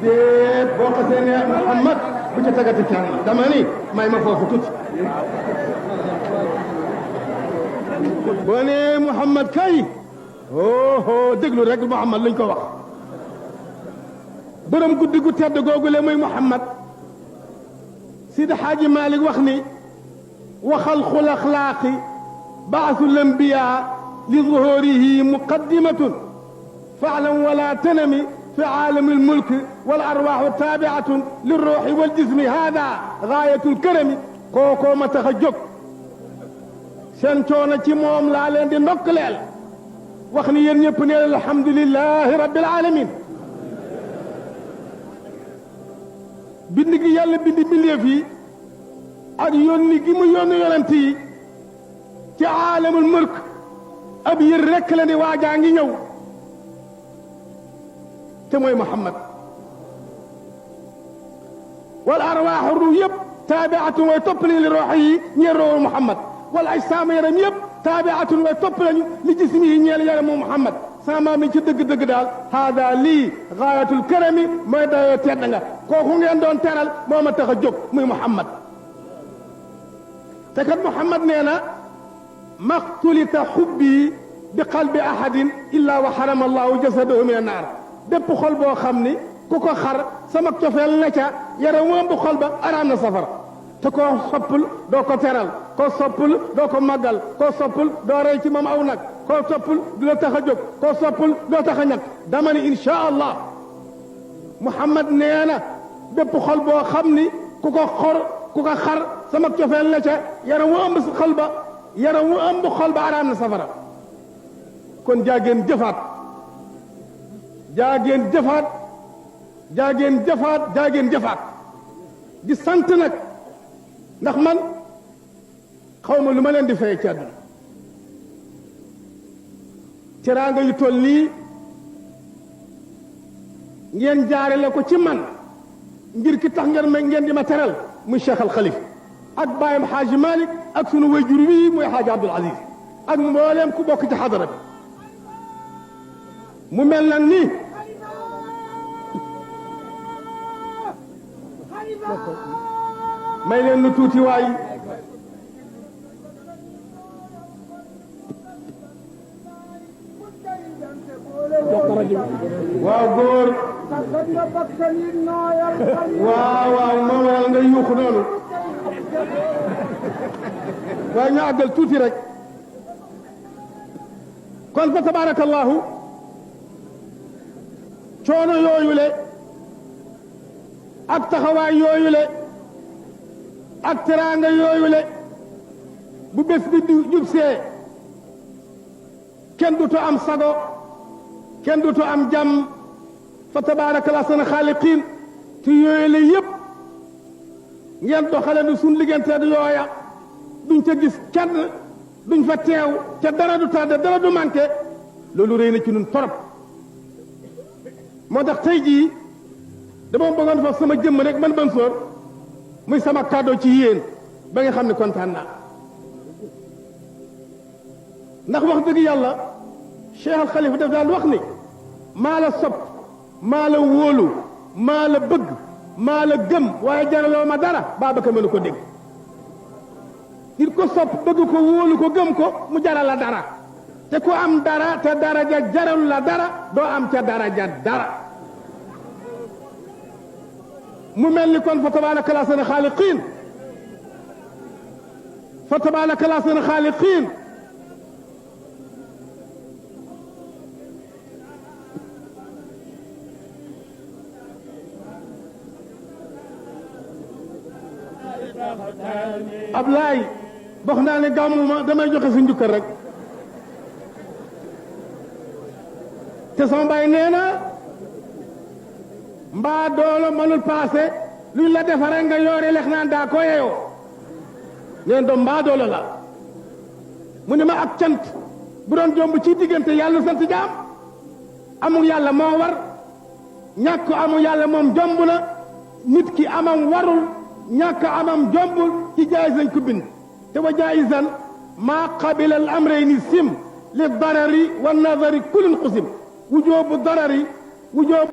déet boo xasee ne Muhammad bu ca tagati kenn dama ni may ma foofu tuuti boo nee Muhammad kay déglu rek Muhammad lañ ko wax borom guddi gu tedd googu le muy Muhammad Sidi Xaaji Malik wax ni waxalqul axlaaqi baasul anbiya li zuhurihi muqaddimatun faalam wala tanami fi aalami almulk wal arwaaxu taabiatun lirruuxi wal jismi hada gaayatul karami kookoo ma tax a jóg seen coono ci moom laa leen di ndokkaleel wax ni yéen ñëpp ne alhamdulilahi rabbil alamin bind gi yàlla bind bindeef yi ak yónni gi mu yónni yonent yi ci aalamul mulk ab yër rekk la ni waajaa ngi ñëw te mooy Muhammad wal arwaaxu ru yëpp taabiatun way topp lañu li roox yi ñeel roowu Muhammad wal ajsaam yaram yëpp taabiatun way topp lañu li jismi yi ñeel yaram mu Muhammad sama mi ci dëgg-dëgg daal haada lii gaayatul karami mooy dayoo tedd nga kooku ngeen doon teral moo ma tax a jóg muy Muhammad te kat Muhammad nee na maxtulita xubbi bi qalbi ahadin illa wa xarama allahu jasadahu min annaar bépp xol boo xam ni ku ko xar sama cofeel na ca yaram moom bu xol ba araam na safara te koo soppul doo ko teral koo soppul doo ko màggal koo soppul doo rey ci moom aw nag koo soppul du la tax a jóg koo soppul doo tax a ñàkk dama ni insha allah Muhammad nee na bépp xol boo xam ni ku ko xar sama cofeel na ca yaram wu ëmb xol ba yaram wu ëmb xol ba araam na safara kon jaageen jëfaat jaageen jëfaat jaageen jëfaat jaageen jëfaat di sant nag ndax man xaw ma lu ma leen di fay ci àdduna teraanga yu toll nii ngeen jaarale ko ci man ngir ki tax ngeen di ma teral muy Cheikh Al Khalif ak baayam Xaaji Malik ak sunu wayjur wi muy Xaaji Abdul Aziz ak mbooleem ku bokk ci xadara bi mu mel na ni may leen nu tuuti waay waaw góor waaw moom waral nga yuuxu noonu waaye ñu àggal tuuti rek kon fa tabarakallahu coono yooyu le ak taxawaay yooyu le ak teraanga yooyu le bu bés bi jub see kenn dutu am sago kenn dutu am jàmm fa tabaarakallah sana xaaliqiin te yooyu le yëpp ngeen doxale nu suñ liggante du yooya duñ ca gis kenn duñ fa teew ca dara du tardé dara du manqué loolu rëy na ci nun torop moo tax tey jii dama bëggoon fa sama jëmm rek man Mansour muy sama cadeau ci yéen ba nga xam ne kontaan naa ndax wax dëgg yàlla Cheikh Al Khalifa daf daan wax ni maa la sopp maa la wóolu maa la bëgg maa la gëm waaye jaraloo ma dara Babacar mënu ko dégg nit ko sopp bëgg ko wóolu ko gëm ko mu jaral la dara te ku am dara te daraja jaralu la dara doo am ca daraja dara mu mel ni kon fa tabaaraka laa sana xaaliqiin fa tabaaraka laa sana xaaliqiin Ablaye wax naa ne gàmmu ma damay joxe si njukkal rek te sama baay nee na mbaa doolo mënul paase luñ la defaree nga yoore lex naan daa ko yeyoo neen doom mbaa doolo la mu ne ma ak cant bu doon jomb ci diggante yàlla sant jaam amul yàlla moo war ñàkk amul yàlla moom jomb na nit ki amam warul ñàkk amam jombul ci jaayis lañ ko bind te wa jaayisan maa qabila al amrayni sim li darari wa nadari kulin qusim wujoobu darari wujoobu